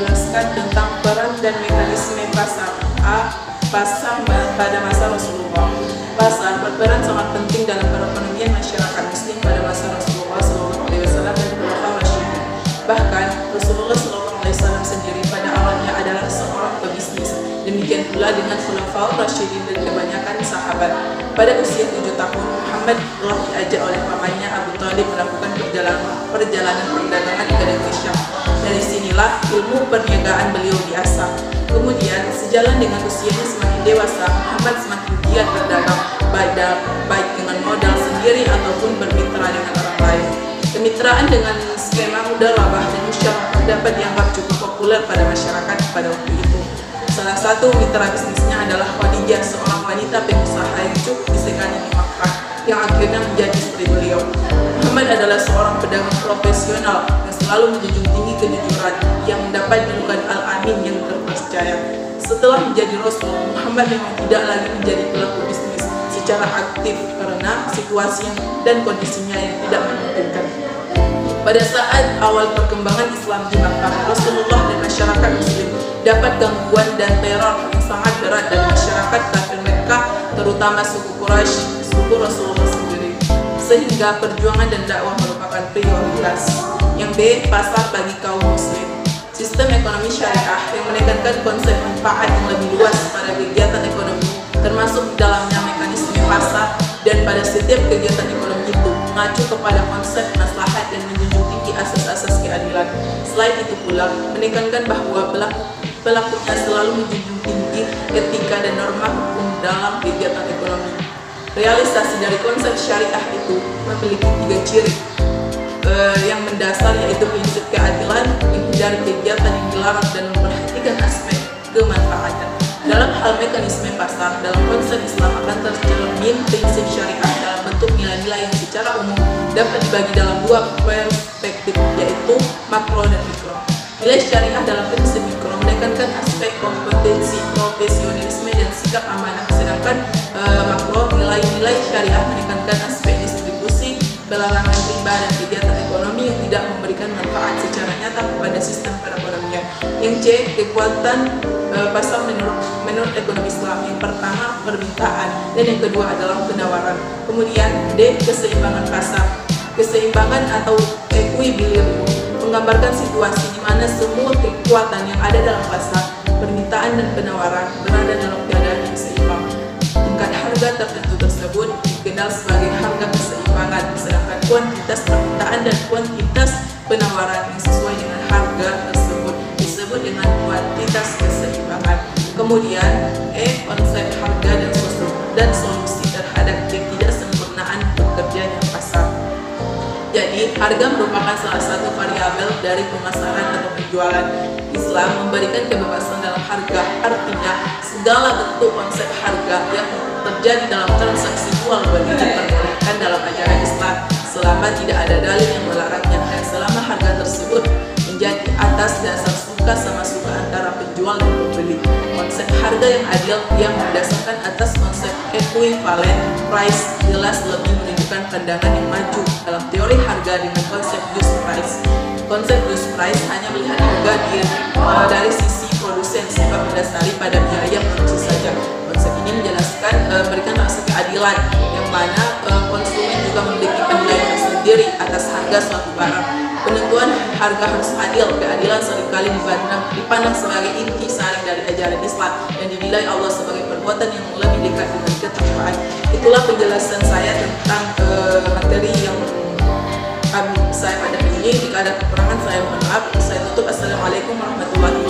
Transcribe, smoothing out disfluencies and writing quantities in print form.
menjelaskan tentang peran dan mekanisme pasar pada masa Rasulullah. Pasar berperan sangat penting dalam perekonomian masyarakat Muslim pada masa Rasulullah SAW dan Khulafaur Rasyidin. Bahkan Rasulullah SAW sendiri pada awalnya adalah seorang pebisnis. Demikian pula dengan Khulafaur Rasyidin dan kebanyakan sahabat. Pada usia 7 tahun, Muhammad telah diajak oleh pamannya Abu Thalib melakukan perjalanan perdagangan ke negeri Syam. Dari sinilah ilmu perniagaan beliau diasah. Kemudian, sejalan dengan usianya semakin dewasa, Muhammad semakin giat berdagang, baik dengan modal sendiri ataupun bermitra dengan orang lain. Kemitraan dengan skema mudharabah dan musyarakah dapat dianggap cukup populer pada masyarakat pada waktu itu. Salah satu mitra bisnisnya adalah Khadijah, seorang wanita pengusaha yang cukup disegani di Makkah, yang akhirnya menjadi istri beliau. Muhammad adalah seorang pedagang profesional yang selalu menjunjung tinggi kejujuran, yang mendapat julukan Al-Amin yang terpercaya. Setelah menjadi Rasul, Muhammad memang tidak lagi menjadi pelaku bisnis secara aktif karena situasi dan kondisinya yang tidak memungkinkan. Pada saat awal perkembangan Islam di Makkah, Rasulullah dan masyarakat Muslim dapat gangguan dan teror yang sangat berat dari masyarakat kafir Mekah, terutama suku Quraisy, suku Rasulullah sendiri, sehingga perjuangan dan dakwah merupakan prioritas. Yang B, pasar bagi kaum Muslim. Sistem ekonomi syariah yang menekankan konsep manfaat yang lebih luas pada kegiatan ekonomi, termasuk di dalamnya mekanisme pasar, dan pada setiap kegiatan ekonomi itu mengacu kepada konsep maslahat dan menjunjung tinggi asas-asas keadilan. Selain itu pula, menekankan bahwa pelakunya selalu menjunjung tinggi etika dan norma hukum dalam kegiatan ekonomi. Realisasi dari konsep syariah itu memiliki 3 ciri yang mendasar, yaitu prinsip keadilan, menghindari kegiatan yang dilarang, dan memperhatikan aspek kemanfaatan. Dalam hal mekanisme pasar, dalam konsep Islam akan tercermin prinsip syariah dalam bentuk nilai-nilai yang secara umum dapat dibagi dalam 2 perspektif, yaitu makro dan mikro. Nilai syariah dalam prinsip mikro menekankan aspek kompetensi, profesionalisme, dan sikap amanah, sedangkan makro nilai-nilai syariah menekankan aspek distribusi, pelarangan riba, dan kegiatan ekonomi yang tidak memberikan manfaat secara nyata kepada sistem perekonomian. Yang C, kekuatan pasar menurut ekonomi Islam. Yang pertama, permintaan, dan yang kedua adalah penawaran. Kemudian D, keseimbangan pasar. Keseimbangan atau equilibrium menggambarkan situasi di mana semua kekuatan yang ada dalam pasar, permintaan dan penawaran, berada dalam keadaan yang seimbang. Tingkat harga tertentu tersebut dikenal sebagai harga keseimbangan, sedangkan kuantitas permintaan dan kuantitas penawaran yang sesuai dengan harga tersebut disebut dengan kuantitas keseimbangan. Kemudian konsep harga dan solusi terhadap ketidaksempurnaan bekerjanya pasar. Jadi, harga merupakan salah satu variabel dari pemasaran atau penjualan. Islam memberikan kebebasan dalam harga, artinya segala bentuk konsep harga yang terjadi dalam transaksi jual beli diperbolehkan dalam ajaran Islam selama tidak ada dalil yang melarangnya, dan selama harga tersebut menjadi atas dasar suka sama suka antara penjual dan pembeli. Konsep harga yang adil yang berdasarkan atas konsep equivalent price jelas lebih menunjukkan pandangan yang maju dalam teori harga dengan konsep use price. Konsep use price hanya melihat harga dari sisi produsen, sebab mendasari pada biaya produksi saja. Konsep ini menjelaskan memberikan rasa keadilan, yang mana konsumen juga memiliki penilaian tersendiri atas harga suatu barang. Penentuan harga harus adil. Keadilan seringkali dipandang sebagai inti sari dari ajaran Islam dan dinilai Allah sebagai perbuatan yang lebih dekat dengan ketakwaan. Itulah penjelasan saya tentang materi yang saya pada hari ini. Jika ada kekurangan saya mohon maaf. Saya tutup. Assalamualaikum warahmatullahi wabarakatuh.